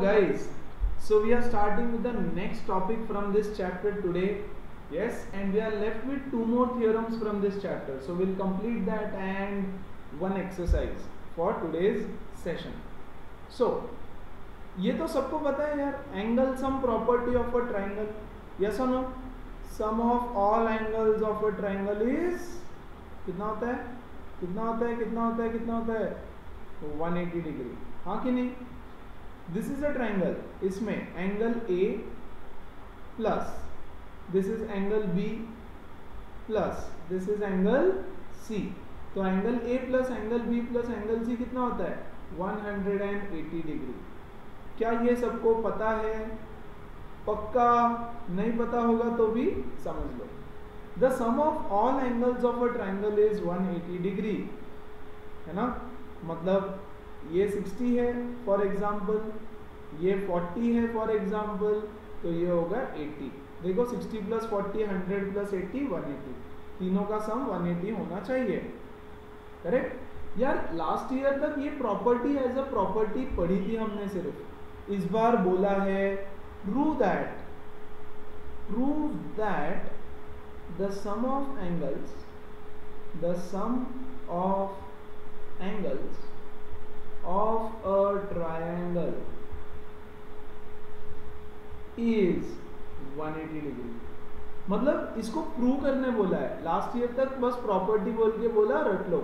Guys, so we are starting with the next topic from this chapter today. Yes, and we are left with two more theorems from this chapter, so we'll complete that and one exercise for today's session. So ये तो सबको पता है यार, angle sum property of a triangle, yes और no? Sum of all angles of a triangle is कितना होता है, कितना होता है, कितना होता है, कितना होता है? 180 डिग्री, हाँ कि नहीं? दिस इज अ ट्राइंगल, इसमें angle A plus this is angle B plus this is angle C. तो angle A plus angle B plus angle C कितना होता है? 180 डिग्री. क्या ये सबको पता है? पक्का? नहीं पता होगा तो भी समझ लो. The sum of all angles of a triangle is 180 degree, है ना? मतलब ये 60 है फॉर एग्जाम्पल, ये 40 है फॉर एग्जाम्पल, तो ये होगा 80. देखो 60 प्लस 40 100 प्लस 80 180, तीनों का सम 180 होना चाहिए. करेक्ट यार. लास्ट ईयर तक ये प्रॉपर्टी एज अ प्रॉपर्टी पढ़ी थी हमने सिर्फ. इस बार बोला है prove that the sum of angles of a triangle is 180 degree. मतलब इसको प्रूव करने बोला है. लास्ट ईयर तक बस प्रॉपर्टी बोल के बोला रट लो,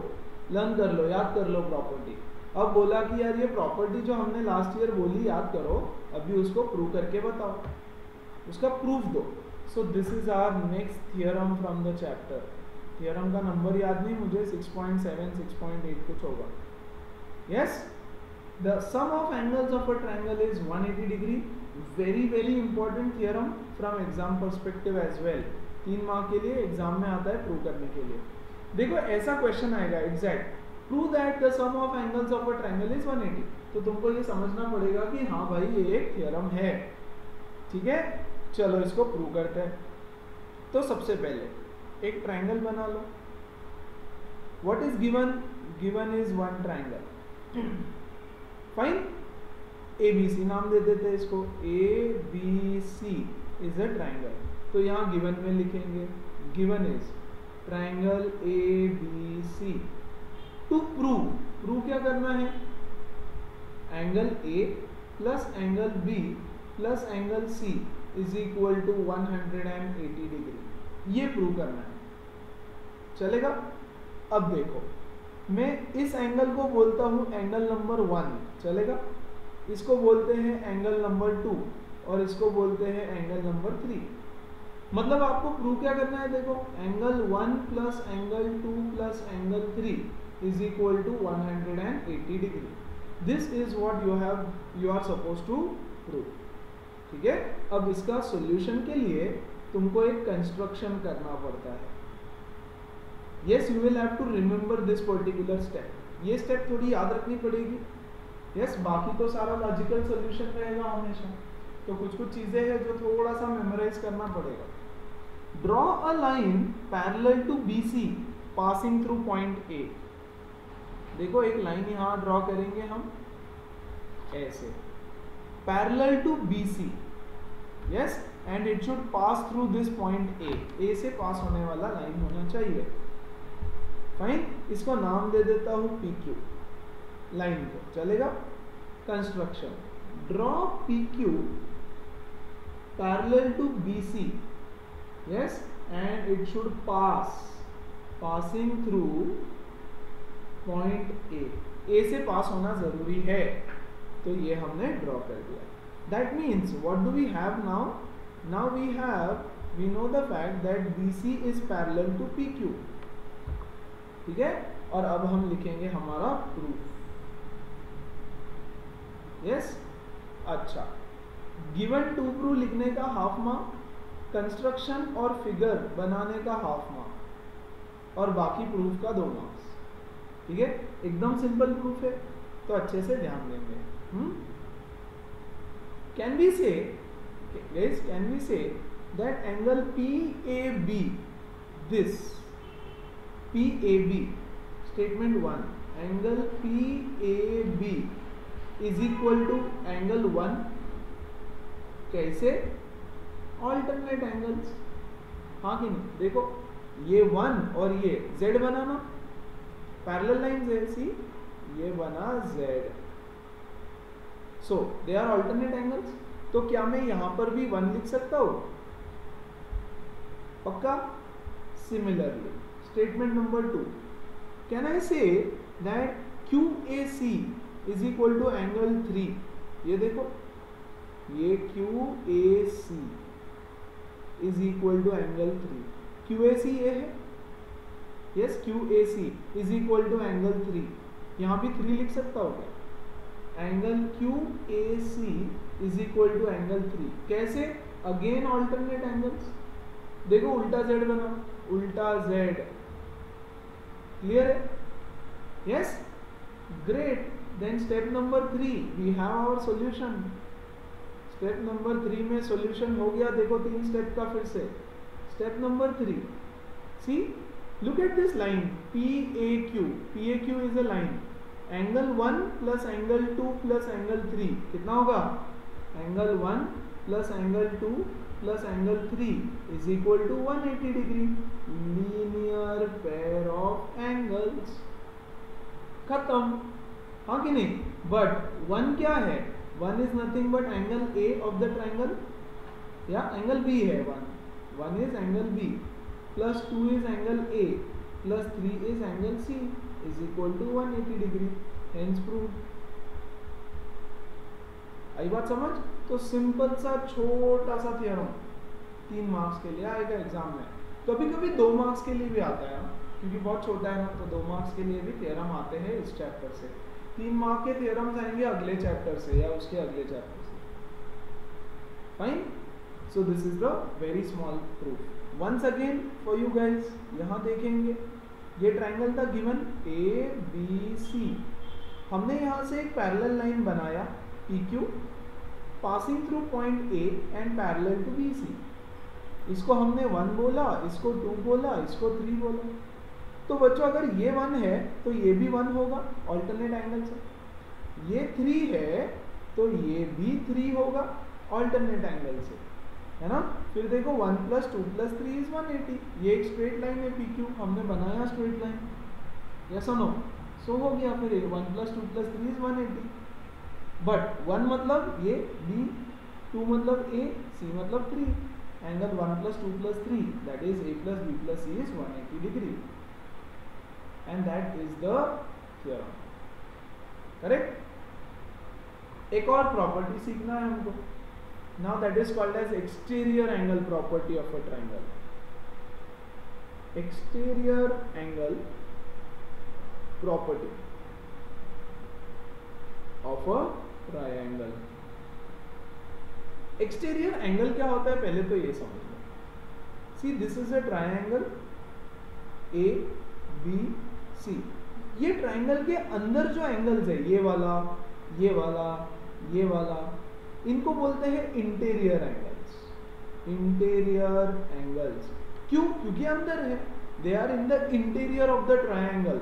लर्न कर लो, याद कर लो प्रॉपर्टी. अब बोला कि यार ये प्रॉपर्टी जो हमने लास्ट ईयर बोली याद करो, अभी उसको प्रूव करके बताओ, उसका प्रूफ दो. So this is our next theorem from the chapter. Theorem का नंबर याद नहीं मुझे, 6.7 6.8 कुछ होगा. Yes, the sum of angles of a triangle is 180 degree. Very important theorem from exam perspective as well. 3 mark के लिए exam में आता है प्रूव करने के लिए. देखो ऐसा क्वेश्चन आएगा exact, prove that the sum of angles of a triangle is 180. तो तुमको ये समझना पड़ेगा कि हाँ भाई ये एक थियरम है. ठीक है, चलो इसको प्रूव करते हैं. तो सबसे पहले एक ट्राइंगल बना लो. What is given is one triangle. Fine, ABC नाम दे देते हैं इसको. ABC is a triangle. तो यहाँ गिवन में लिखेंगे given is triangle ABC. To prove क्या करना है? Angle A plus angle B plus angle C is equal to 180 degree. ये प्रूव करना है. चलेगा? अब देखो, मैं इस एंगल को बोलता हूं एंगल नंबर 1, चलेगा? इसको बोलते हैं एंगल नंबर 2 और इसको बोलते हैं एंगल नंबर 3. मतलब आपको प्रूव क्या करना है? देखो, angle 1 plus angle 2 plus angle 3 is equal to 180 degree. This is what you are suppose to prove. ठीक है. अब इसका सॉल्यूशन के लिए तुमको एक कंस्ट्रक्शन करना पड़ता है. Yes, you will have to remember this particular step. ये स्टेप थोड़ी याद रखनी पड़ेगी. Yes, बाकी तो सारा लॉजिकल सॉल्यूशन रहेगा हमेशा. तो कुछ चीजें हैं जो थोड़ा सा मेमोराइज करना पड़ेगा. Draw a line parallel to BC passing through point A. देखो एक लाइन यहाँ ड्रॉ करेंगे हम ऐसे, parallel to BC. Yes, and it should pass through this point A. A से पास होने वाला लाइन होना चाहिए. फाइन, इसको नाम दे देता हूं PQ लाइन को. चलेगा? Construction, draw PQ parallel to BC. Yes, and it should passing through point A से पास होना जरूरी है. तो ये हमने ड्रॉ कर दिया. That means what do we have now? Now we know the fact that BC is parallel to PQ. ठीक है. और अब हम लिखेंगे हमारा प्रूफ. यस, अच्छा. गिवन टू प्रूफ लिखने का हाफ मार्क, कंस्ट्रक्शन और फिगर बनाने का हाफ मार्क, और बाकी प्रूफ का 2 मार्क्स. ठीक है. एकदम सिंपल प्रूफ है, तो अच्छे से ध्यान देंगे. Can we say that angle PAB, this PAB, statement 1, angle PAB is equal to angle 1। कैसे? ऑल्टरनेट एंगल्स, हाँ कि नहीं? देखो ये 1 और ये z बनाना, पैरेलल लाइंस है, सी ये बना z, so they are alternate angles. तो क्या मैं यहां पर भी 1 लिख सकता हूं? पक्का? Similarly statement number 2, can I say that QAC is equal to angle 3। ये देखो ये QAC is equal to angle 3, QAC ये है, yes QAC is equal to angle 3, यहां भी 3 लिख सकता हो क्या? Angle QAC is equal to angle 3, कैसे? अगेन ऑल्टरनेट एंगल्स, देखो उल्टा z बना, उल्टा z, क्लियर है? Yes, great. Then step number 3 we have our solution. Step number 3 में सॉल्यूशन हो गया, देखो 3 स्टेप का फिर से। Step number 3, see look at this line PAQ, PAQ is a line, angle 1 plus angle 2 plus angle 3 कितना होगा? Angle 1 plus angle 2 plus angle 3 is equal to 180 degree, linear pair of angles, खत्म, हाँ कि नहीं? But 1 क्या है? 1 is nothing but angle A of the triangle, या angle B है 1 is angle B, plus 2 is angle A, plus 3 is angle C is equal to 180 degree, hence proved. आई बात समझ? तो सिंपल सा छोटा सा थ्योरम 3 मार्क्स के लिए आएगा एग्जाम में, कभी कभी 2 मार्क्स के लिए भी आता है, क्योंकि बहुत छोटा है ना, तो 2 मार्क्स के लिए भी थ्योरम आते हैं इस चैप्टर से। 3 मार्क के थ्योरम्स आएंगे अगले चैप्टर से या उसके अगले चैप्टर से, fine. So this is the very small proof. Once again for you guys, यहाँ देखेंगे ये ट्राइंगल था गिवन ABC, हमने यहाँ से एक पैरेलल लाइन बनाया PQ passing through point A and parallel to BC, इसको हमने 1 बोला, इसको 2 बोला, इसको 3 बोला। तो बच्चों अगर ये 1 है तो ये भी 1 होगा, ऑल्टरनेट एंगल से। ये 3 है तो ये भी 3 होगा, ऑल्टरनेट एंगल से, है ना? फिर देखो 1 प्लस 2 प्लस 3 इज 180, ये एक स्ट्रेट लाइन है PQ, हमने बनाया स्ट्रेट लाइन, यस और नो? सो हो गया, फिर 1 प्लस 2 प्लस 3 इज 180, बट 1 मतलब ये B, 2 मतलब A, C मतलब 3, angle 1 plus 2 plus 3 that is A plus B plus C is 180 degree, and that is the theorem, correct? एक और प्रॉपर्टी सीखना है हमको, now that is called as exterior angle property of a triangle. Exterior angle property of a triangle. Exterior angle क्या होता है पहले तो ये समझ लो। See this is a triangle ABC, ये ट्राइंगल के अंदर जो एंगल्स है, ये वाला, ये वाला, ये वाला, इनको बोलते हैं इंटीरियर एंगल्स। इंटीरियर एंगल्स क्यों? क्योंकि अंदर है, they are in the interior of the triangle,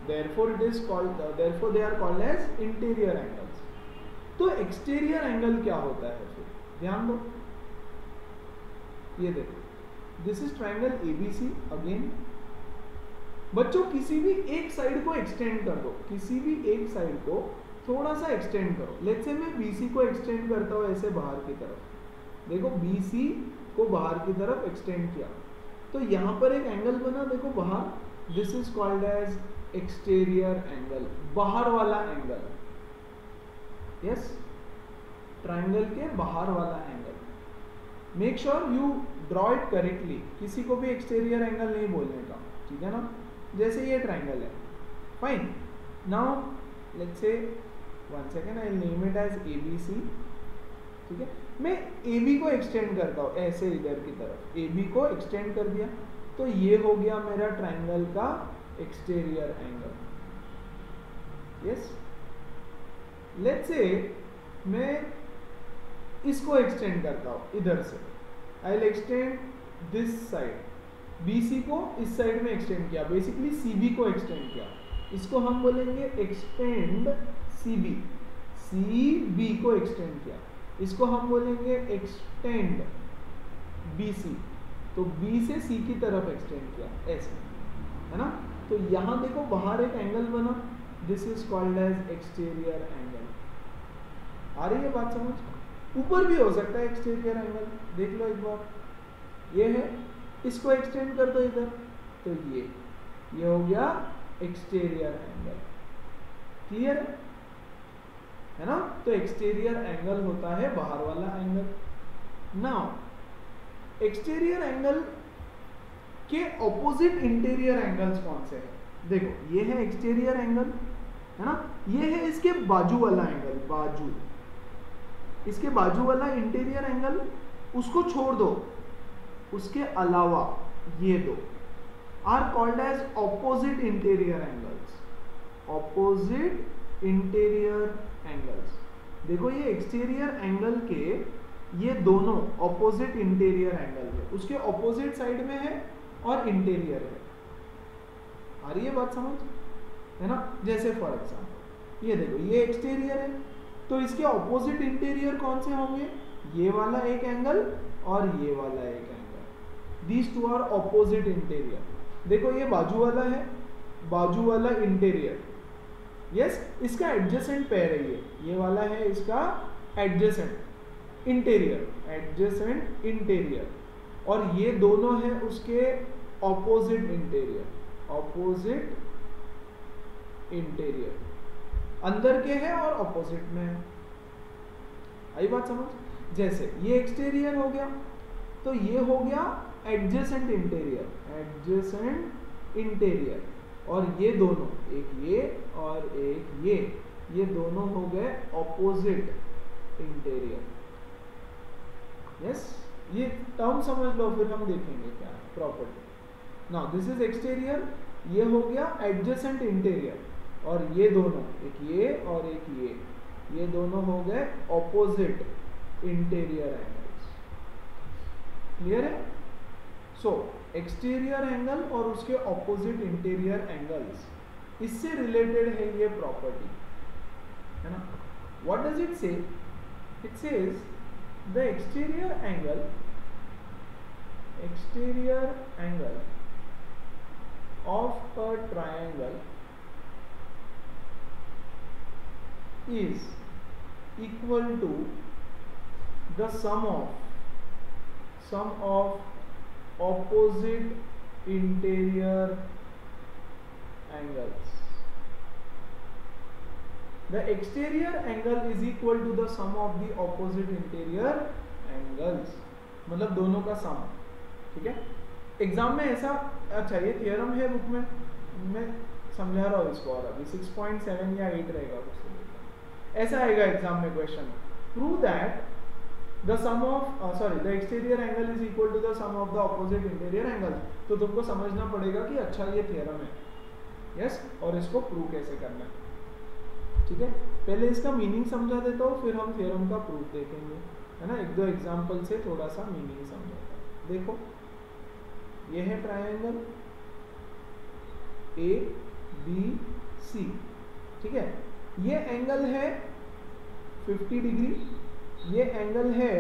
therefore it is called therefore they are called as interior angles। तो एक्सटीरियर एंगल क्या होता है फिर? ध्यान दो, ये देखो, this is triangle ABC again. बच्चों किसी भी एक साइड को एक्सटेंड कर दो, किसी भी एक साइड को थोड़ा सा एक्सटेंड करो। लेट्स से मैं BC को एक्सटेंड करता हूँ ऐसे बाहर की तरफ, देखो BC को बाहर की तरफ एक्सटेंड किया, तो यहाँ पर एक एंगल बना, देखो बाहर, this is called as exterior angle, बाहर वाला एंगल, यस, ट्राइंगल के बाहर वाला angle. Make sure you draw it correctly, किसी को भी एक्सटीरियर एंगल नहीं बोलने का, ठीक है ना? जैसे ये ट्राइंगल है, fine. Now let's say 1 second, I name it as ABC, ठीक है? मैं AB को एक्सटेंड करता हूँ ऐसे इधर की तरफ, AB को एक्सटेंड कर दिया, तो ये हो गया मेरा ट्राइंगल का exterior angle, yes. Let's say मैं इसको एक्सटेंड करता हूँ इधर से, I will extend this side, BC को इस साइड में एक्सटेंड किया, बेसिकली CB को एक्सटेंड किया, इसको हम बोलेंगे एक्सटेंड CB। सी बी को एक्सटेंड किया, इसको हम बोलेंगे एक्सटेंड BC, तो B से C की तरफ एक्सटेंड किया ऐसे, है ना। तो यहाँ देखो बाहर एक एंगल बना, this is called as exterior angle. आ रही है बात समझ? ऊपर भी हो सकता है एक्सटीरियर एंगल, देख लो एक बार, ये है, इसको एक्सटेंड कर दो इधर, तो ये हो गया एक्सटीरियर एंगल। क्लियर है ना। तो एक्सटीरियर एंगल होता है बाहर वाला एंगल। नाउ एक्सटीरियर एंगल के ऑपोजिट इंटीरियर एंगल्स कौन से हैं? देखो ये है एक्सटीरियर एंगल, है ना, ये है इसके बाजू वाला एंगल, बाजू, इसके बाजू वाला इंटीरियर एंगल, उसको छोड़ दो, उसके अलावा ये दो are called as opposite interior angles. Opposite interior angles, देखो ये एक्सटीरियर एंगल के ये दोनों ऑपोजिट इंटीरियर एंगल है, उसके ऑपोजिट साइड में है और इंटीरियर है। आ रही है बात समझ, है ना। जैसे फॉर एग्जाम्पल ये देखो, ये एक्सटीरियर है, तो इसके ऑपोजिट इंटीरियर कौन से होंगे? ये वाला एक एंगल और ये वाला एक angle, these two are opposite interior. देखो ये बाजू वाला है, बाजू वाला इंटीरियर, यस, इसका एडजेसेंट पेयर है, ये वाला है इसका एडजेसेंट इंटीरियर, एडजेसेंट इंटीरियर, और ये दोनों है उसके ऑपोजिट इंटीरियर, ऑपोजिट इंटीरियर, अंदर के है और ऑपोजिट में है। आई बात समझ? जैसे ये एक्सटीरियर हो गया, तो ये हो गया एडजेसेंट इंटीरियर, एडजेसेंट इंटीरियर, और ये दोनों, एक ये और एक ये दोनों हो गए ऑपोजिट इंटीरियर। यस, ये टर्म समझ लो, फिर हम देखेंगे क्या है property. Now this is exterior, ये हो गया एडजेसेंट इंटीरियर, और ये दोनों, एक ये और एक ये दोनों हो गए ऑपोजिट इंटीरियर एंगल्स। क्लियर है? सो एक्सटीरियर एंगल और उसके ऑपोजिट इंटीरियर एंगल्स, इससे रिलेटेड है ये प्रॉपर्टी, है ना। व्हाट डज इट से? It says the exterior angle of a triangle is equal to the sum of opposite interior angles. The exterior angle is equal to the sum of the opposite interior angles, मतलब दोनों का सम, ठीक है। Exam में ऐसा, अच्छा ये theorem है बुक में, मैं समझा रहा हूँ इसको, और अभी 6.7 या 8 रहेगा, ऐसा आएगा एग्जाम में question, prove that the sum of the exterior angle is equal to the sum of the opposite interior angle. तो तुमको समझना पड़ेगा कि अच्छा ये थियरम है, यस, और इसको प्रूव कैसे करना है, ठीक है। पहले इसका मीनिंग समझा देता हूँ, फिर हम थियरम का प्रूफ देखेंगे, है ना। एक दो एग्जाम्पल से थोड़ा सा मीनिंग समझाता हूँ। देखो ये है ट्रायंगल ABC, ठीक है। ये एंगल है 50 डिग्री, ये एंगल है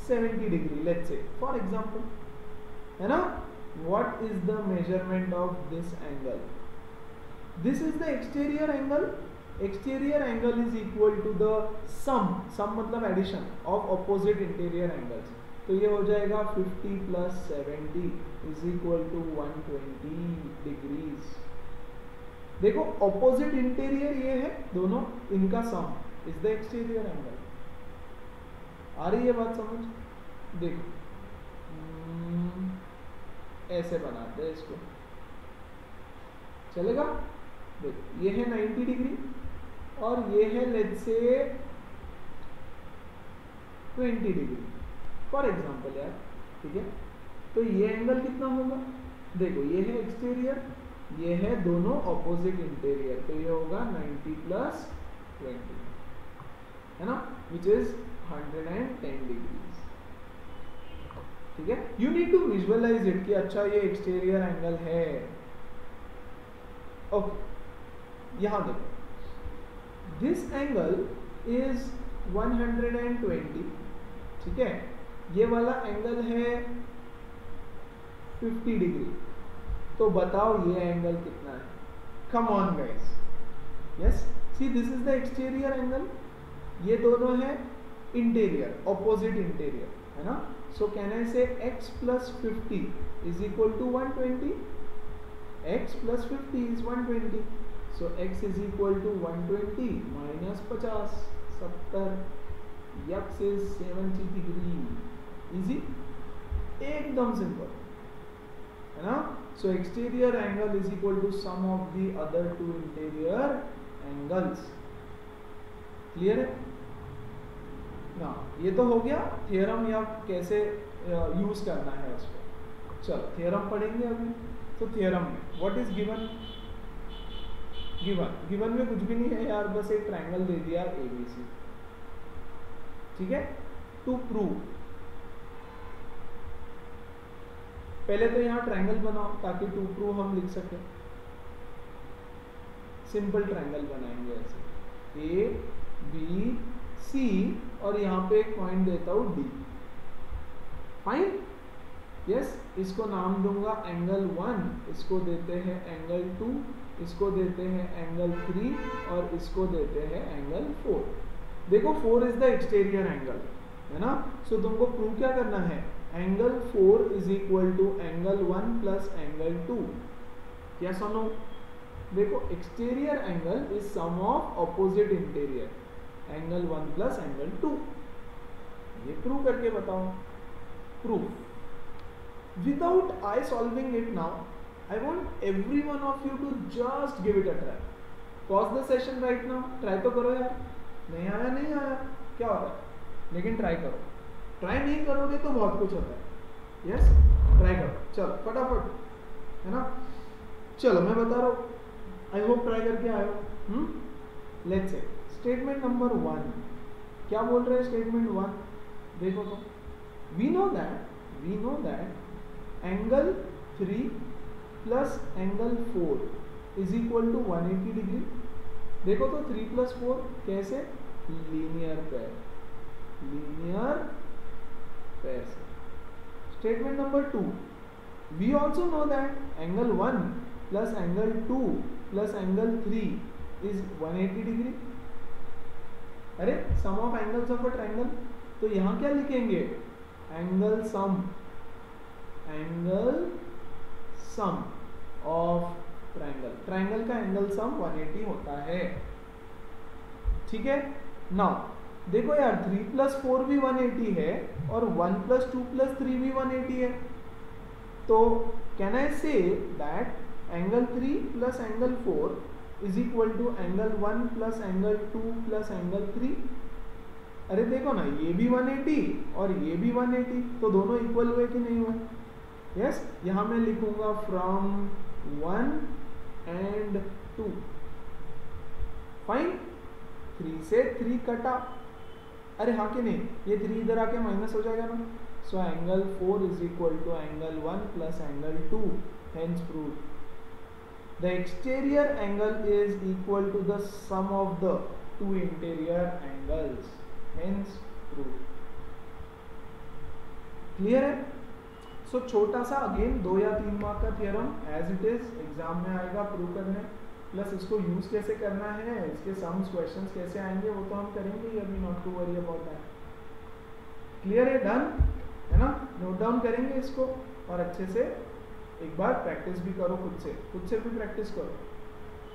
70 degree, let's say for example, है ना। What is the measurement of this angle? This is the exterior angle. Exterior angle is equal to the sum मतलब addition of opposite interior angles, तो ये हो जाएगा 50 + 70 is equal to 120 degrees. देखो opposite interior ये है, दोनों इनका sum is the exterior angle. आ रही है बात समझ? देखो ऐसे बनाते हैं इसको, चलेगा? देखो ये है 90 डिग्री और ये है let's say 20 degree for example यार, ठीक है। तो ये एंगल कितना होगा? देखो ये है एक्सटीरियर, ये है दोनों ऑपोजिट इंटीरियर, तो ये होगा 90 + 20, है ना, विच इज 110 डिग्रीज, ठीक है। You need to visualize it कि अच्छा ये एक्सटीरियर एंगल है। ओके, यहां देखो दिस एंगल इज 120, ठीक है, ये वाला एंगल है 50 डिग्री, तो बताओ ये एंगल कितना है? Come on guys, yes, C this is the exterior angle, ये दोनों है इंटीरियर, ऑपोजिट इंटीरियर, है ना? So can I say x plus 50 is equal to 120? x plus 50 is 120, so x is equal to 120 minus 50, 70, x is 70 degree, easy, एकदम simple, है ना? So exterior angle is equal to sum of the other two interior angles, clear है ना? ये तो हो गया theorem, या कैसे यूज करना है उसको। चलो थ्योरम पढ़ेंगे अभी। तो थ्योरम में व्हाट इज गिवन? गिवन में कुछ भी नहीं है यार, बस एक ट्रायंगल दे दिया ABC, ठीक है। टू प्रूव, पहले तो यहाँ ट्रायंगल बनाओ ताकि टू प्रूव हम लिख सके। सिंपल ट्रायंगल बनाएंगे ऐसे, A B C और यहाँ पे एक पॉइंट देता हूँ D, फाइन, यस। इसको नाम दूंगा एंगल 1, इसको देते हैं एंगल 2, इसको देते हैं एंगल 3 और इसको देते हैं एंगल 4। देखो 4 इज द एक्सटीरियर एंगल, है ना? सो तुमको प्रूव क्या करना है? Angle 4 is equal to angle 1 plus angle 2, क्या सुनो? देखो exterior angle is sum of opposite interior, angle 1 plus angle 2, ये प्रूव करके बताओ। Proof without I solving it now, I want every one of you to just give it a try. Pause the session right now, try तो करो यार, नहीं आया नहीं आया क्या होता है, लेकिन ट्राई करो। ट्राई नहीं करोगे तो बहुत कुछ होता है, यस, ट्राई करो, चलो फटाफट, है ना? चलो मैं बता रहा हूँ, आई होप ट्राई करके आए हो। लेट्स से स्टेटमेंट नंबर 1 क्या बोल रहे हैं? स्टेटमेंट 1 देखो तो, we know that angle 3 plus angle 4 is equal to 180 degree. देखो तो 3 प्लस 4 कैसे? लीनियर पेयर, लीनियर पेयर से। Statement number 2, we also know that angle 1 plus angle 2 plus angle 3 is 180 degree. अरे sum of angles of a triangle, तो यहाँ क्या लिखेंगे? Angle sum, angle sum of triangle, triangle का एंगल सम 180 होता है, ठीक है। नाउ देखो यार 3 प्लस 4 भी 180 है और 1 प्लस 2 प्लस 3 भी 180 है, तो can I say that angle 3 plus angle 4 is equal to angle 1 plus angle 2 plus angle 3। अरे देखो ना, ये भी 180 और ये भी 180, तो दोनों इक्वल हुए कि नहीं हुए? यस, यहाँ मैं लिखूंगा फ्रॉम 1 एंड 2, फाइन। 3 से 3 कटा, अरे हाँ कि नहीं? ये 3 इधर आके माइनस हो जाएगा ना, so angle 4 is equal to angle 1 plus angle 2, hence proved. The exterior angle is equal to the sum of the two interior angles, hence proved. Clear है? So छोटा सा अगेन 2 या 3 मार्क का theorem as it is exam में आएगा prove करने, plus इसको use कैसे करना है, इसके सम्स क्वेश्चंस कैसे आएंगे वो तो हम करेंगे ही, अभी not to worry about that. Clear है? डन है ना? नोट डाउन करेंगे इसको और अच्छे से एक बार प्रैक्टिस भी करो, खुद से भी प्रैक्टिस करो,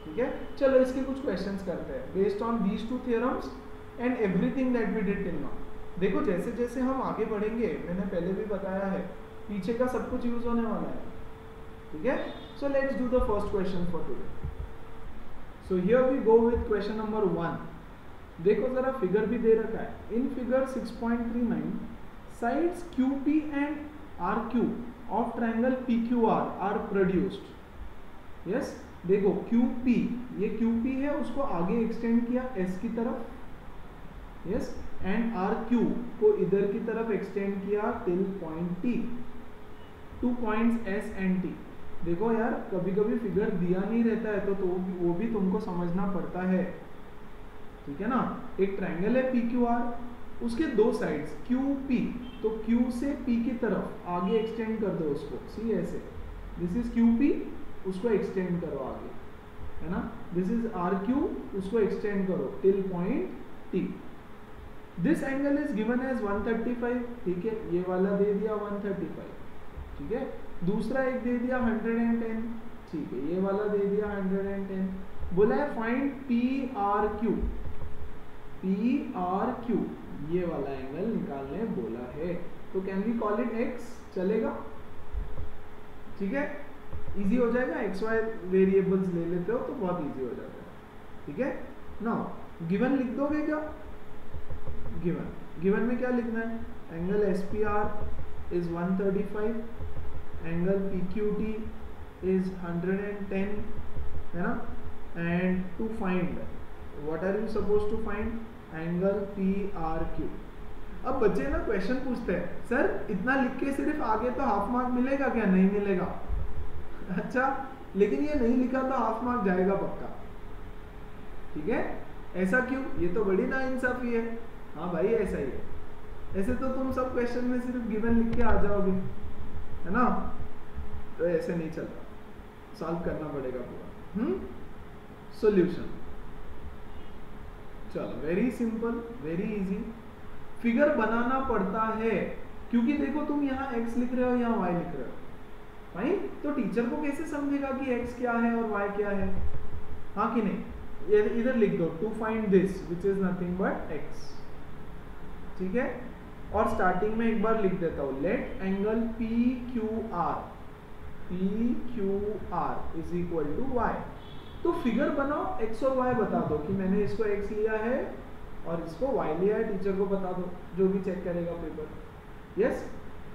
ठीक है। चलो इसके कुछ क्वेश्चंस करते हैं based on these 2 theorems and everything that we did till now. देखो जैसे जैसे हम आगे बढ़ेंगे, मैंने पहले भी बताया है, पीछे का सब कुछ यूज होने वाला है, ठीक है। So let's do the first question for today. So here we go with question number 1। देखो जरा फिगर भी दे रखा है। In figure 6.39 sides QP and RQ of triangle PQR are produced. Yes, देखो QP, ये QP है, उसको आगे एक्सटेंड किया S की तरफ, yes, and RQ को इधर की तरफ एक्सटेंड किया till point T, 2 points S and T। देखो यार कभी कभी फिगर दिया नहीं रहता है तो वो भी तुमको समझना पड़ता है, ठीक है ना। एक ट्रायंगल है PQR, उसके दो साइड्स QP, तो Q से P की तरफ आगे एक्सटेंड कर दो उसको, सी ऐसे, दिस इज QP, उसको एक्सटेंड करो आगे, है ना। दिस इज RQ, उसको एक्सटेंड करो till point T। This angle is given as 135, ठीक है, ये वाला दे दिया 135, ठीक है। दूसरा एक दे दिया 110, ठीक है, ये वाला दे दिया 110। बोला है फाइंड PRQ, PRQ ये वाला एंगल निकालने बोला है, तो can we call it x, चलेगा, ठीक है, इजी हो जाएगा। XY वेरिएबल्स ले लेते हो तो बहुत इजी हो जाता है, ठीक है। नाउ गिवन लिख दोगे क्या, गिवन में क्या लिखना है, angle SPR is 135, angle PQT is 110, है ना। And to find what are you suppose to find, angle PRQ। अब बच्चे ना क्वेश्चन पूछते हैं, सर इतना लिख के सिर्फ आगे तो हाफ मार्क मिलेगा क्या, नहीं मिलेगा। अच्छा, लेकिन ये नहीं लिखा तो हाफ मार्क जाएगा पक्का, ठीक है। ऐसा क्यों, ये तो बड़ी नाइंसाफी है। हाँ भाई ऐसा ही है, ऐसे तो तुम सब क्वेश्चन में सिर्फ गिवन लिख के आ जाओगे, है ना, तो ऐसे नहीं चलता, सॉल्व करना पड़ेगा पूरा। सॉल्यूशन, चलो very simple, very easy. Figure बनाना पड़ता है क्योंकि देखो तुम यहाँ x लिख रहे हो, यहाँ y लिख रहे हो, फाइन। तो टीचर को कैसे समझेगा कि x क्या है और y क्या है, हाँ कि नहीं। इधर लिख दो to find this which is nothing but x, ठीक है। और स्टार्टिंग में एक बार लिख देता हूं, let angle PQR is equal to y। तो फिगर बनाओ, x और y बता दो कि मैंने इसको x लिया है और इसको y लिया है, टीचर को बता दो, जो भी चेक करेगा पेपर। यस,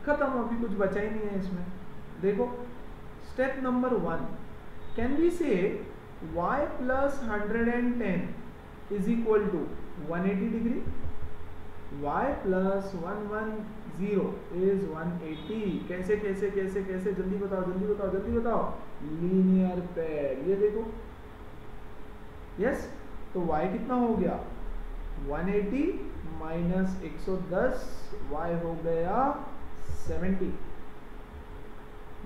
खत्म, अभी कुछ बचा ही नहीं है इसमें। देखो step number 1, can we say y plus 110 is equal to 180 degree, y plus 110 is 180। कैसे कैसे कैसे कैसे, जल्दी बताओ जल्दी बताओ जल्दी बताओ, लीनियर पेयर। ये देखो, यस, तो y कितना हो गया 180 माइनस 110, y हो गया 70।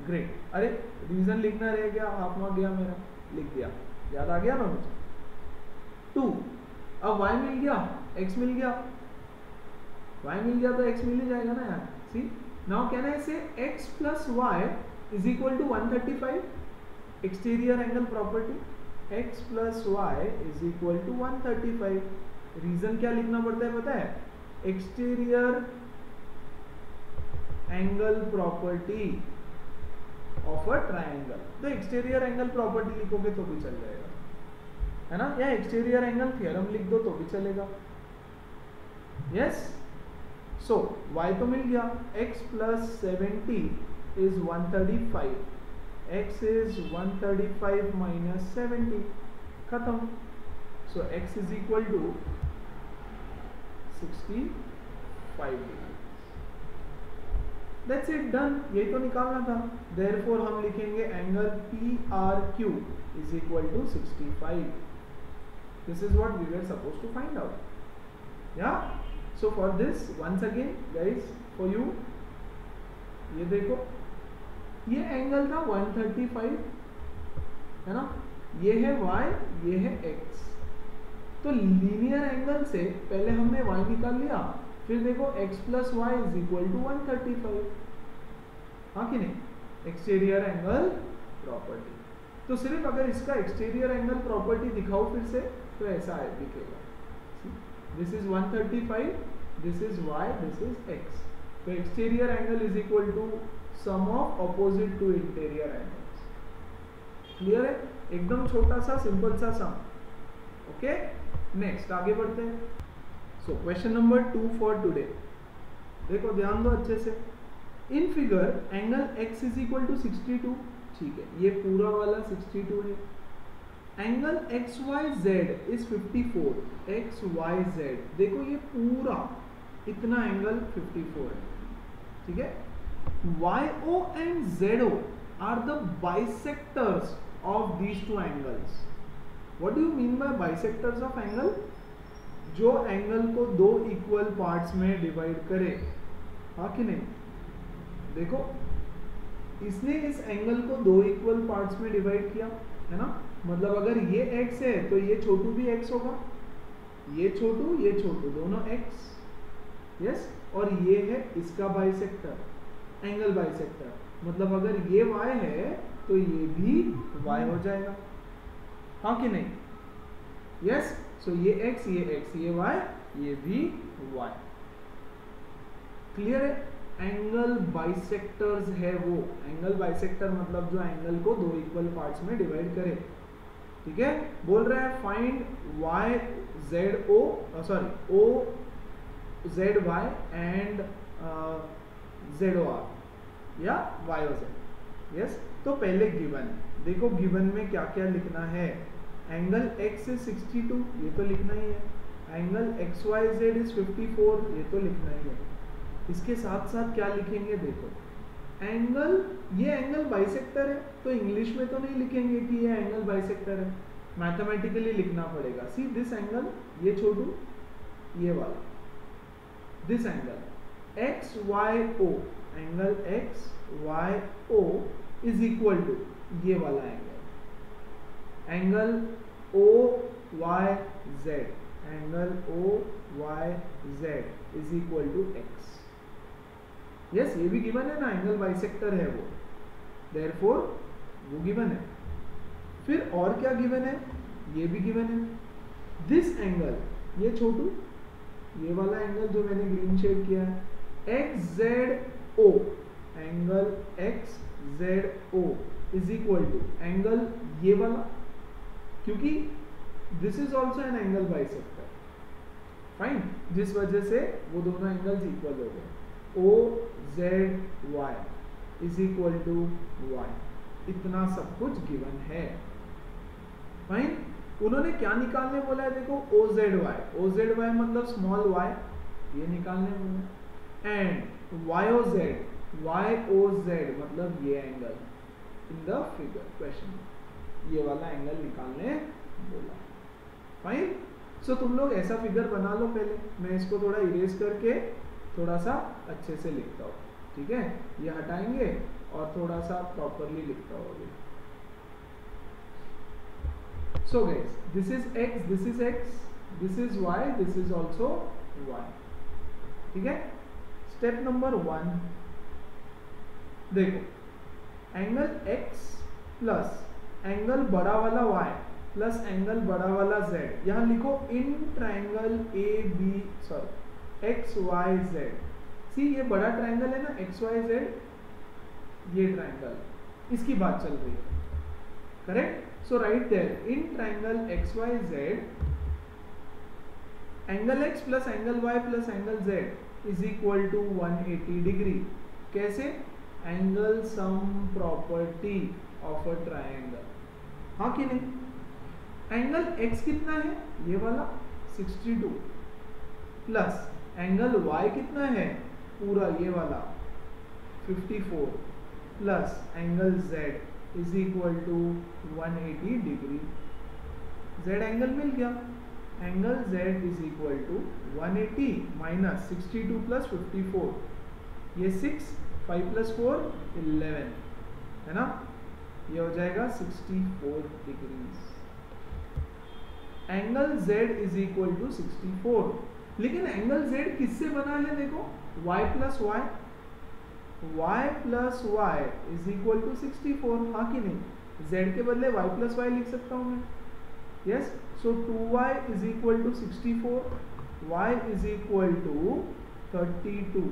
ग्रेट। अरे रीजन लिखना रह गया, हाफ मार्क गया मेरा, लिख दिया, याद आ गया ना मुझे। 2, अब y मिल गया, x मिल गया, y मिल गया तो x मिल ही जाएगा ना यार। सी now can I say x plus y is equal to 135, exterior angle property, x plus y is equal to 135। Reason क्या लिखना पड़ता है पता है, exterior angle property of a triangle. तो एक्सटीरियर एंगल प्रॉपर्टी लिखोगे तो भी चल जाएगा, है ना, या एक्सटीरियर एंगल थ्योरम लिख दो तो भी चलेगा। यस, सो y तो मिल गया, x plus 70 is 135, x is 135 minus 70, खत्म। So x is equal to 65 degree. That's it, done, यही तो निकालना था। Therefore हम लिखेंगे angle PRQ is equal to 65. This is what we were supposed to find out. Yeah. So for this, once again, guys, for you, ये देखो, ये angle था 135, है ना, ये है y, ये है x। तो लीनियर एंगल से पहले हमने y निकाल लिया, फिर देखो x plus y is equal to 135, हाँ कि नहीं, एक्सटीरियर एंगल प्रॉपर्टी। तो सिर्फ अगर इसका एक्सटीरियर एंगल प्रॉपर्टी दिखाओ फिर से, तो ऐसा दिखेगा, this is 135, this is y, this is x। तो exterior angle is equal to sum of opposite to interior angles. Clear है, एकदम छोटा सा सिंपल सा सम। ओके, नेक्स्ट आगे बढ़ते हैं। So question number 2 for today, देखो ध्यान दो अच्छे से। In figure angle x is equal to 62, ठीक है, ये पूरा वाला 62 है। एंगल XYZ इज 54, XYZ देखो ये पूरा इतना एंगल 54 है, ठीक है। YO and ZO are the bisectors of these two angles. What do you mean by bisectors of angle? जो एंगल को दो इक्वल पार्ट्स में डिवाइड करे, हाँ कि नहीं? देखो इसने इस एंगल को दो इक्वल पार्ट्स में डिवाइड किया है ना, मतलब अगर ये x है तो ये छोटू भी x होगा, ये छोटू दोनों x, यस। और ये है इसका बाइसेक्टर, एंगल बाइसेक्टर, मतलब अगर ये y है तो ये भी y हो जाएगा, हाँ कि नहीं? यस। सो ये x, ये y, ये भी y। क्लियर है? एंगल बाइसेक्टर्स है वो, एंगल बाइसेक्टर मतलब जो एंगल को दो इक्वल पार्ट्स में डिवाइड करे, ठीक है। बोल रहा है find y z o sorry o z y and z o r या y o z, यस। तो पहले गिवन, देखो गिवन में क्या क्या लिखना है। एंगल x is 62, ये तो लिखना ही है। Angle x y z is 54, ये तो लिखना ही है। इसके साथ साथ क्या लिखेंगे, देखो एंगल, ये एंगल बाइसेक्टर है तो इंग्लिश में तो नहीं लिखेंगे कि ये एंगल बाइसेक्टर है, मैथमेटिकली लिखना पड़ेगा। सी दिस एंगल, ये छोटू, ये वाला, this angle x y o, angle x y o is equal to ये वाला angle, angle o y z, angle o y z is equal to x. Yes, ये भी गिवन है ना, एंगल बाइसेक्टर है वो, देयरफॉर वो गिवन है। फिर और क्या गिवन है, ये भी गिवन है। दिस एंगल, ये छोटू, ये वाला एंगल जो मैंने ग्रीन शेड किया है, x z o, angle x z o is equal to angle ये वाला, क्योंकि this is also an angle bisector, fine, जिस वजह से वो दोनों एंगल्स इक्वल हो गए। O z y is equal to y, इतना सब कुछ गिवन है, फाइन। उन्होंने क्या निकालने बोला है, देखो ओ जेड वाई मतलब स्मॉल y, ये निकालने बोला, एंड वाई ओ जेड मतलब ये angle in the figure question, ये वाला एंगल निकालने बोला, फाइन। सो तुम लोग ऐसा फिगर बना लो पहले, मैं इसको थोड़ा इरेज करके थोड़ा सा अच्छे से लिखता हूँ, ठीक है। ये हटाएंगे और थोड़ा सा प्रॉपरली लिखता हूँ अभी। So guys, this is x, this is x, this is y, this is also y, ठीक है। स्टेप नंबर 1, देखो एंगल x प्लस एंगल बड़ा वाला y प्लस एंगल बड़ा वाला z, यहां लिखो in triangle X Y Z. See ये बड़ा ट्रायंगल है ना एक्स वाई जेड, ये ट्रायंगल, इसकी बात चल रही है, correct. So right there, in triangle XYZ, angle x plus angle y plus angle z is equal to 180 degree. कैसे? Angle sum property of a triangle, हाँ कि नहीं? Angle x कितना है? ये वाला 62 प्लस एंगल y कितना है? पूरा ये वाला 54 plus angle z is equal to 180 degree. z angle मिल गया, angle z is equal to 180 minus 62 plus 54, ये 6, 5 प्लस 4 11 है ना, ये हो जाएगा 64 degree. Angle z is equal to 64, लेकिन एंगल z किससे बना है, देखो y plus y, y plus y is equal to 64, हाँ कि नहीं? z के बदले y प्लस वाई लिख सकता हूँ मैं, yes. So 2y is equal to 64, y is equal to 32,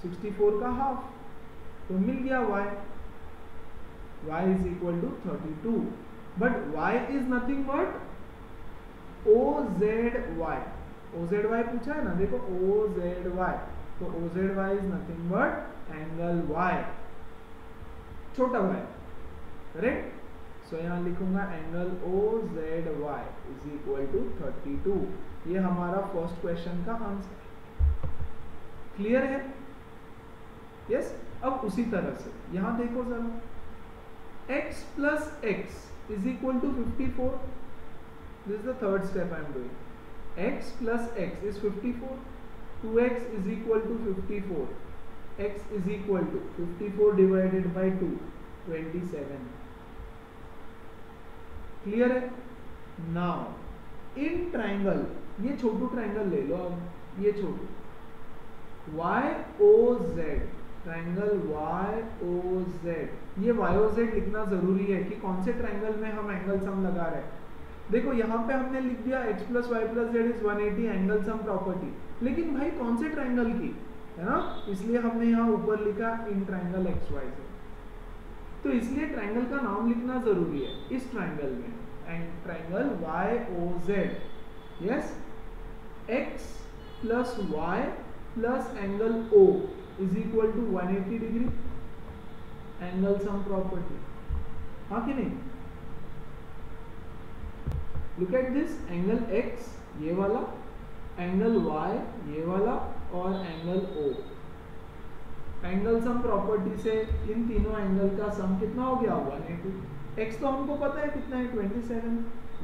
64 का हाफ, तो मिल गया y is equal to 32, but y is nothing but OZY पूछा है ना, देखो OZY, तो OZY इज नथिंग बट एंगल y, छोटा y, करेक्ट। सो यहां लिखूंगा angle OZY is equal to 32, ये हमारा फर्स्ट क्वेश्चन का आंसर, क्लियर है? यस। अब उसी तरह से यहां देखो जरा, x प्लस x is equal to 54, this is the third step I am doing. x plus x is 54. 2x is equal to 54. X is equal to 54 divided by 2, 27. Clear है? नाउ इन ट्राइंगल, ये छोटू triangle ले लो अब, ये छोटू YOZ, triangle YOZ, ये YOZ लिखना जरूरी है कि कौन से ट्राइंगल में हम एंगल सम लगा रहे हैं। देखो यहाँ पे हमने लिख दिया x plus y plus z is 180 angle sum property, लेकिन भाई कौन से ट्राइंगल की है ना, इसलिए हमने यहाँ ऊपर लिखा इन ट्राइंगल XYZ। तो इसलिए ट्राइंगल का नाम लिखना जरूरी है इस ट्राइंगल में, and triangle YOZ, yes, x plus y plus angle O is equal to 180 degree, angle sum property, हाँ कि नहीं? Look at this, angle x ये वाला, एंगल y ये वाला, और angle O। Angle sum property से इन तीनों एंगल का सम कितना हो गया? 180। x तो हमको पता है कितना है, 27,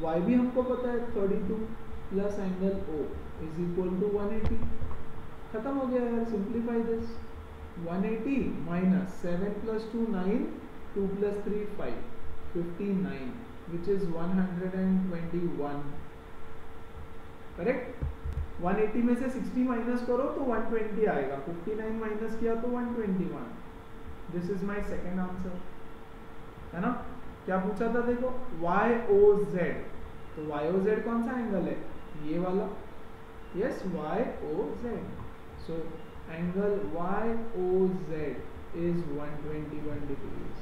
y भी हमको पता है 32, plus angle O is equal to 180। खत्म हो गया यार, simplify this, 180 minus 7 plus 2 9, 2 plus 3 5, 59, which is 121, correct? 180 में से 60 माइनस करो तो 120 आएगा, 59 माइनस किया तो 121। This is my second answer, है ना? क्या पूछा था देखो, YOZ, तो YOZ कौन सा एंगल है? ये वाला, yes, YOZ। So angle YOZ is 121 degrees.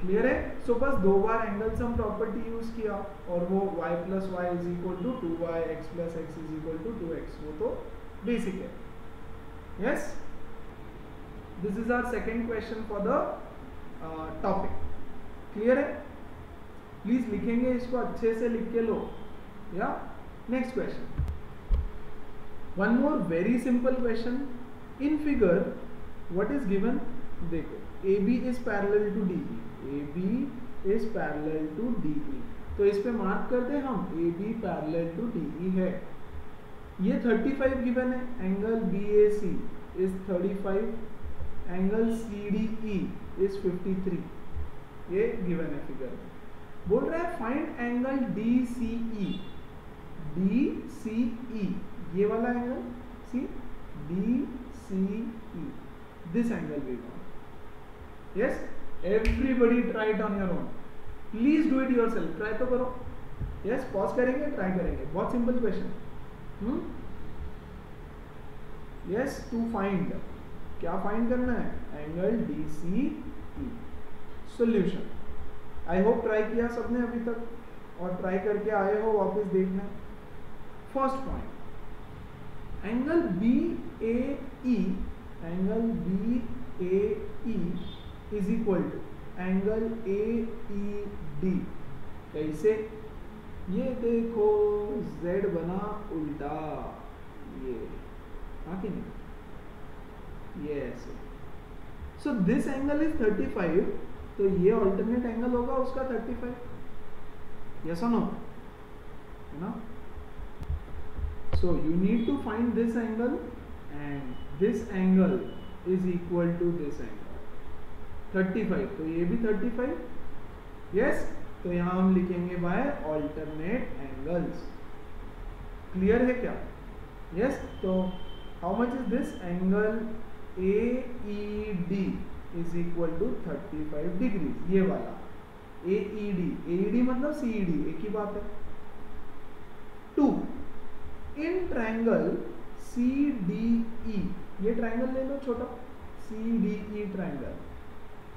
Clear है? सो बस दो बार एंगल सम प्रॉपर्टी यूज किया, और वो y plus y is equal to 2y, x plus x is equal to 2x, वो तो बेसिक है। Yes, this is our second question for the topic. Clear है? प्लीज लिखेंगे इसको, अच्छे से लिख के लो। या next question, one more very simple question. In figure what is given? देखो, AB is parallel to DE, AB is parallel to DE, तो इस पे मार्क कर दे हम, AB parallel to DE है। ये 35 गिवन है, angle BAC is 35, angle CDE is 53, ये गिवन है फिगर में। बोल रहा है फाइंड एंगल DCE, DCE ये वाला angle, see, DCE, this angle we want. Yes, everybody try it on your own. Please do it yourself. Try तो करो. Yes, pause करेंगे, try करेंगे. बहुत simple question. Yes, to find. क्या find करना है? Angle DCE. Solution. I hope try किया सबने अभी तक, और try करके आए हो वापस देखना। First point. Angle BAE. Angle BAE is equal to angle AED। कैसे? ये देखो, Z बना उल्टा, ये, हाँ कि नहीं? ये ऐसे। सो दिस एंगल इज 35, तो ये ऑल्टरनेट एंगल होगा उसका 35। यस और नो? है ना? So you need to find this angle, and this angle is equal to this angle 35, तो ये भी 35। यस, तो यहां हम लिखेंगे बाय ऑल्टरनेट एंगल्स। क्लियर है क्या? यस, तो how much is this? Angle AED is equal to 35 degrees, ये वाला AED मतलब CED, एक ही बात है। 2 इन ट्रायंगल CDE, ये ट्रायंगल ले लो छोटा, CDE ट्रायंगल,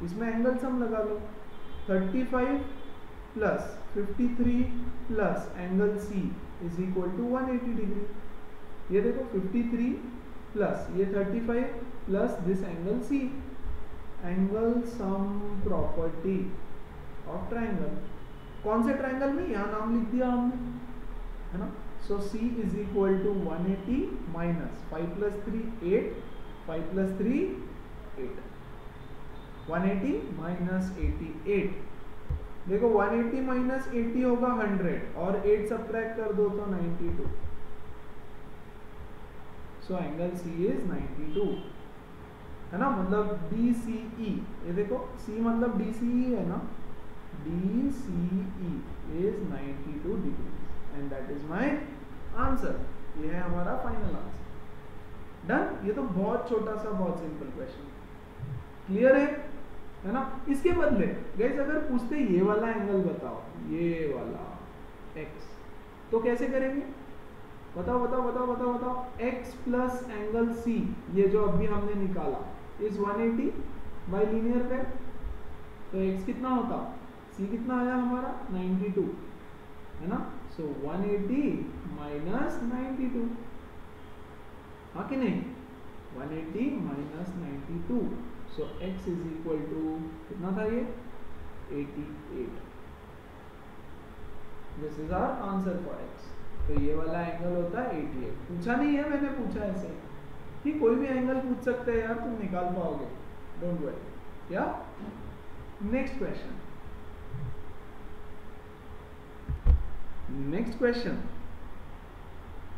इसमें एंगल सम लगा लो, 35 plus 53 plus angle C is equal to 180 degree. ये देखो, 53 प्लस ये 35 plus this angle C, angle sum property of triangle. कौन से ट्रायंगल में? यहाँ नाम लिख दिया हमने, है ना? So C is equal to 180 minus 5 plus 3 8, 5 plus 3 8, 180 minus 88, देखो 180 माइनस 80 होगा 100 और 8 सब्ट्रैक्ट कर दो तो 92। सो एंगल सी इज 92 है ना, मतलब DCE, ये देखो C मतलब DCE है ना, DCE is 92 degrees and that is my answer। ये है हमारा फाइनल आंसर। डन। ये तो बहुत छोटा सा बहुत सिंपल क्वेश्चन, क्लियर है ना। इसके बदले गाइस अगर पूछते ये वाला एंगल बताओ, ये वाला x, तो कैसे करेंगे? बताओ बताओ बताओ बताओ बताओ। x प्लस एंगल C, ये जो अभी हमने निकाला, इज 180 बाय लीनियर पेयर, तो x कितना होता, C कितना आया हमारा 92 है ना। सो 180 माइनस 92, हाँ कि नहीं, 180 minus 92। So x is equal to कितना था ये 88। This is our answer for x। तो ये वाला एंगल होता है 88। पूछा नहीं है मैंने, पूछा ऐसे कि कोई भी एंगल पूछ सकते हैं यार, तुम निकाल पाओगे, डोंट वरी। या next question, next question,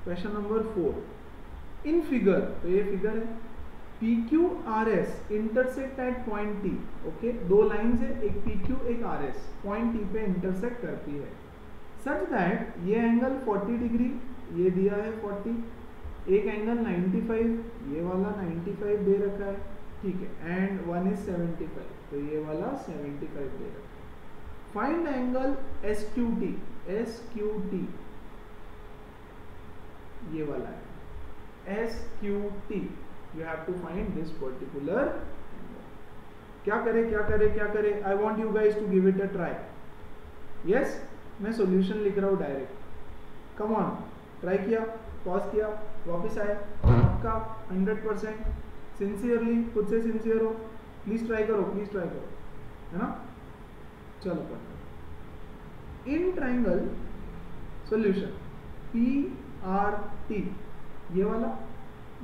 question number 4। In figure, तो ये फिगर है, PQRS intersect at point T। Okay, दो लाइंस है, एक PQ एक RS, पॉइंट T पे इंटरसेक्ट करती है, सच दैट ये एंगल 40 डिग्री, ये दिया है 40, एक एंगल 95, ये वाला 95 दे रखा है, ठीक है, एंड वन इज 75, तो ये वाला 75 दे रखा है। फाइंड एंगल SQT, SQT ये वाला है SQT, you have to find this particular angle। क्या करे क्या करे क्या करे, I want you guys to give it a try। yes, मैं सॉल्यूशन लिख रहा हूँ डायरेक्ट, कम ऑन, ट्राई किया, पॉज किया, वापस आए, आपका 100% सिंसियरली, खुद से सिंसियर हो, प्लीज ट्राई करो, प्लीज ट्राई करो, है ना। चलो पढ़ते। इन ट्राइंगल सॉल्यूशन PRT, ये वाला,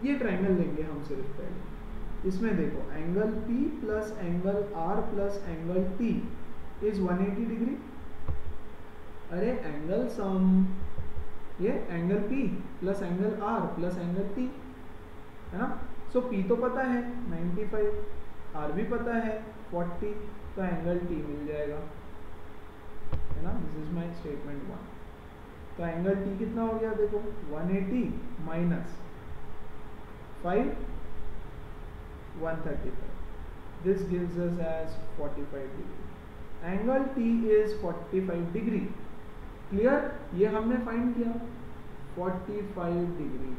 ये ट्राइंगल लेंगे हम सिर्फ पहले। इसमें देखो angle P plus angle R plus angle T is 180 degree. अरे एंगल सम, ये angle P plus angle R plus angle T है ना। सो P तो पता है 95, R भी पता है 40, तो एंगल T मिल जाएगा, है ना। This is my statement 1। तो एंगल T कितना हो गया देखो, 180 minus 5, 135, this gives us as 45 degree. Angle T is 45 degree, clear. ये हमने फाइंड किया 45 डिग्री,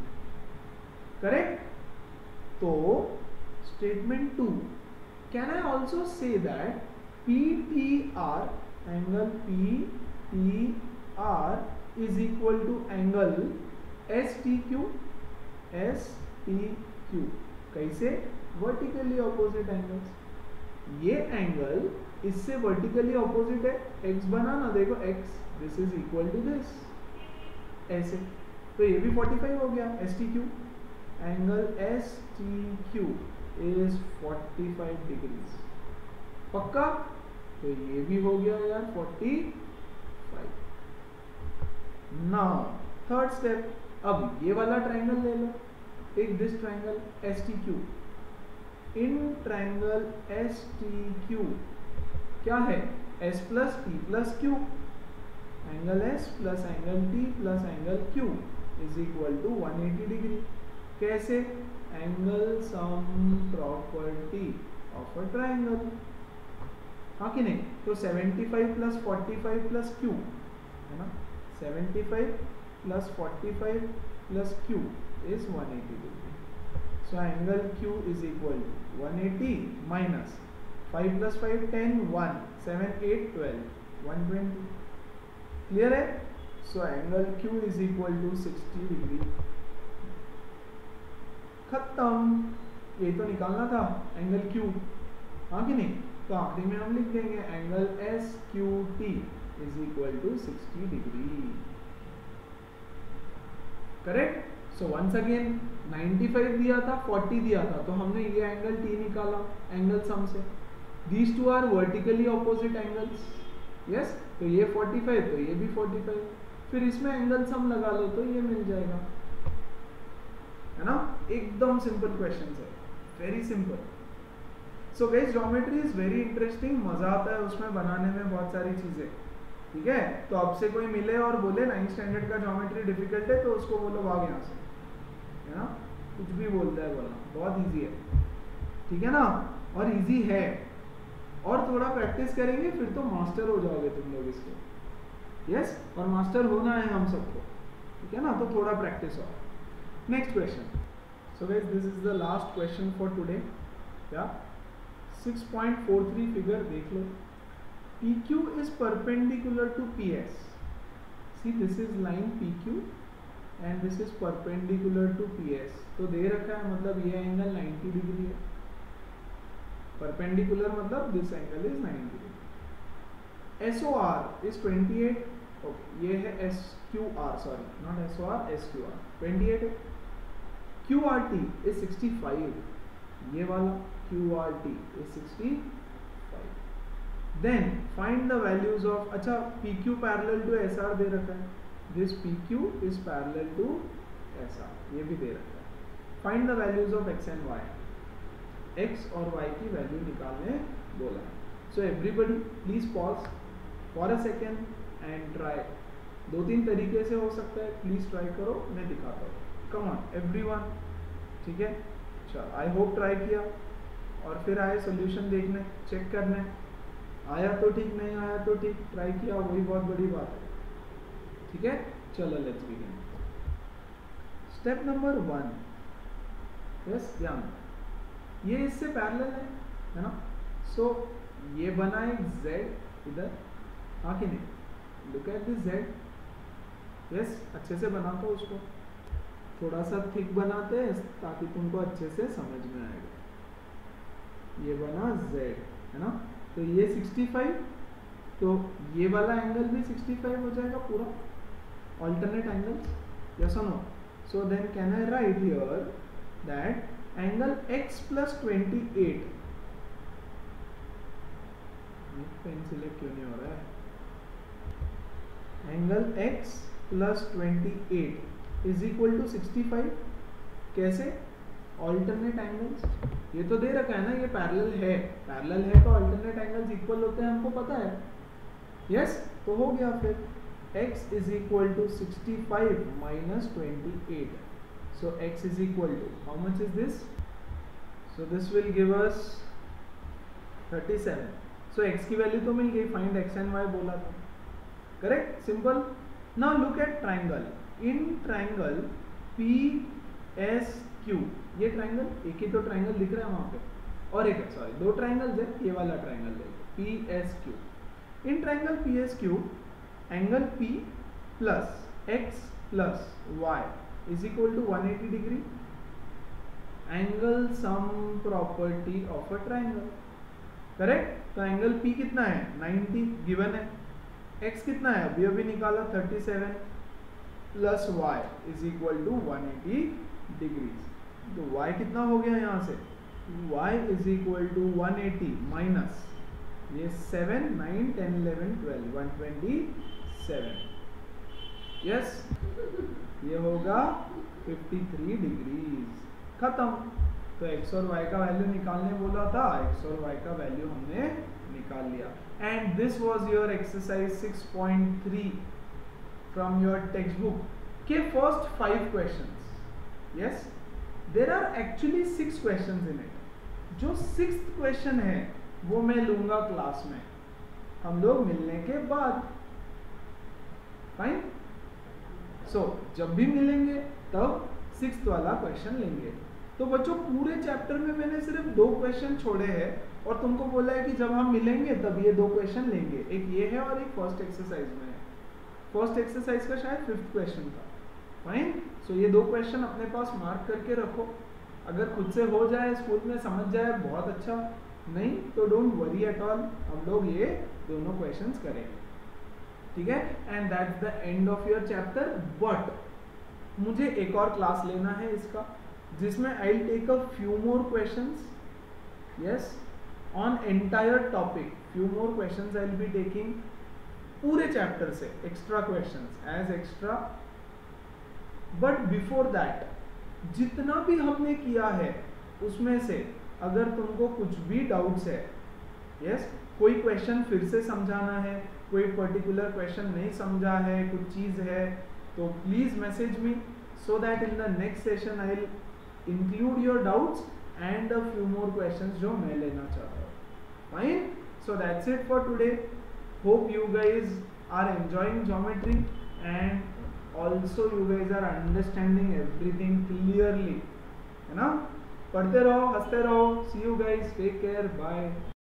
करेक्ट। तो statement 2, can I also say that PTR, angle PTR is equal to angle STQ, STQ कैसे, vertically opposite angles. ये angle इससे vertically opposite है, x बनाना, देखो x, this is equal to this, ऐसे, तो ये भी 45 हो गया STQ। Angle STQ is 45 degrees, पक्का। तो ये भी हो गया यार 45। नाउ थर्ड स्टेप, अब ये वाला ट्राइंगल ले लो, take this triangle STQ। In triangle STQ क्या है, S plus T plus Q, angle S plus angle T plus angle Q is equal to 180 degree. कैसे, angle sum property of a triangle, हाँ कि नहीं। तो 75 plus 45 plus Q है ना, 75 plus 45 plus Q is 180 degree. So angle Q is equal to 180 minus 5 plus 5 10, 1 7 8 12, 120, clear है। So angle Q is equal to 60 degree, खत्म। ये तो निकालना था एंगल Q, हाँ कि नहीं। तो आखिरी में हम लिख देंगे angle SQT is equal to 60 degree, correct. So once again 95 दिया था, 40 दिया था, तो हमने ये एंगल T निकाला एंगल सम से। These two are vertically opposite angles, yes तो ये 45 तो ये भी 45, फिर इसमें एंगल सम लगा लो तो ये मिल जाएगा, है ना। एकदम सिंपल क्वेश्चन है, very simple. So guys geometry is very interesting, मजा आता है उसमें बनाने में बहुत सारी चीजें, ठीक है। तो आपसे कोई मिले और बोले 9th स्टैंडर्ड का ज्योमेट्री डिफिकल्ट है तो उसको बोलो भाग यहाँ से, है ना, कुछ भी बोलता है बोलना, बहुत इजी है, ठीक है ना, और इजी है, और थोड़ा प्रैक्टिस करेंगे फिर तो मास्टर हो जाओगे तुम लोग इसके, यस और मास्टर होना है हम सबको, ठीक है ना, तो थोड़ा प्रैक्टिस हो। Next question, so guys this is the last question for today. क्या 6.43 फिगर देख लो, PQ is perpendicular to PS. See this is line PQ and this is perpendicular to PS. तो दे रखा है मतलब ये एंगल 90 डिग्री है, perpendicular मतलब this angle is 90 degree. SOR is 28, okay, ये है SQR, sorry not SOR, SQR 28 है। QRT is 65, ये वाला QRT is 65। Then find the values of, अच्छा PQ parallel to SR दे रखा है, this PQ is parallel to SR, ये भी दे रखा है। Find the values of X and Y, X और Y की वैल्यू निकालने बोला है। So everybody please pause for a second and try। 2-3 तरीके से हो सकता है, प्लीज ट्राई करो, मैं दिखाता हूँ। कम ऑन एवरीवन, ठीक है, चलो आई होप ट्राई किया और फिर आए सोल्यूशन देखने, चेक करने, आया तो ठीक, नहीं आया तो ठीक, ट्राई किया वही बहुत बड़ी बात है, ठीक है। चलो let's begin. Step number 1, yes ध्यान, ये इससे पैरेलल है ना, सो ये बना एक Z इधर, हाँ कि नहीं, look at this Z, yes अच्छे से बनाता हूँ उसको, थोड़ा सा थिक बनाते हैं ताकि तुमको अच्छे से समझ में आएगा। ये बना Z, है ना, तो ये 65, तो ये वाला एंगल भी 65 हो जाएगा पूरा, alternate angles, yes or no? So then can I write here that angle x plus 28, pen select क्यों नहीं हो रहा है, angle x plus 28 is equal to 65, कैसे, alternate angles, ये तो दे रखा है ना, ये पैरेलल है तो alternate angles इक्वल होते हैं, हमको पता है, यस तो हो गया फिर x is equal to 65 minus 28, so x is equal to, how much is this, so this will give us 37, so x की वैल्यू तो मिल गई, find x and y बोला था, correct, simple. Now look at triangle, in triangle PSQ, ये triangle, एक ही तो triangle दिख रहा है वहां पे, और एक सॉरी 2 ट्राइंगल्स है, ये वाला ट्राइंगल देखो PSQ, in triangle PSQ angle P plus x plus y is equal to 180 degree, angle sum property of a triangle, correct. तो एंगल P कितना है 90 गिवन है, x कितना है अभी निकाला 37 plus y is equal to 180 degree, तो y कितना हो गया यहाँ से, y is equal to 180 minus ये 7 9 10 11 12 127, यस ये होगा 53 डिग्रीज, खत्म। तो x और y का वैल्यू निकालने बोला था, x और y का वैल्यू हमने निकाल लिया, and this was your exercise 6.3 from your text book के first 5 questions, yes there are actually 6 questions in it, जो 6th क्वेश्चन है वो मैं लूंगा क्लास में, हम लोग मिलने के बाद, फाइन। सो जब भी मिलेंगे तब 6th वाला क्वेश्चन लेंगे। तो बच्चों पूरे चैप्टर में मैंने सिर्फ 2 क्वेश्चन छोड़े हैं और तुमको बोला है कि जब हम मिलेंगे तब ये 2 क्वेश्चन लेंगे, एक ये है और एक फर्स्ट एक्सरसाइज में है, फर्स्ट एक्सरसाइज का शायद 5th क्वेश्चन था, फाइन। सो ये 2 क्वेश्चन अपने पास मार्क करके रखो, अगर खुद से हो जाए स्कूल में समझ जाए बहुत अच्छा, नहीं तो डोंट वरी एट ऑल, हम लोग ये दोनों क्वेश्चंस करेंगे, ठीक है। And that's the end of your chapter, but मुझे एक और क्लास लेना है इसका, जिसमें I will take a few more questions, yes on entire topic, few more questions I will be taking पूरे चैप्टर से extra questions as extra. But before that जितना भी हमने किया है उसमें से अगर तुमको कुछ भी डाउट्स है, यस, कोई क्वेश्चन फिर से समझाना है, कोई पर्टिकुलर क्वेश्चन नहीं समझा है, कुछ चीज है, तो please message me so that in the next session I will include your doubts and a few more questions जो मैं लेना चाहता हूँ। Fine, so that's it for today. Hope you guys are enjoying geometry and also you guys are understanding everything clearly, है ना? पढ़ते रहो, हंसते रहो। See you guys, take care, bye.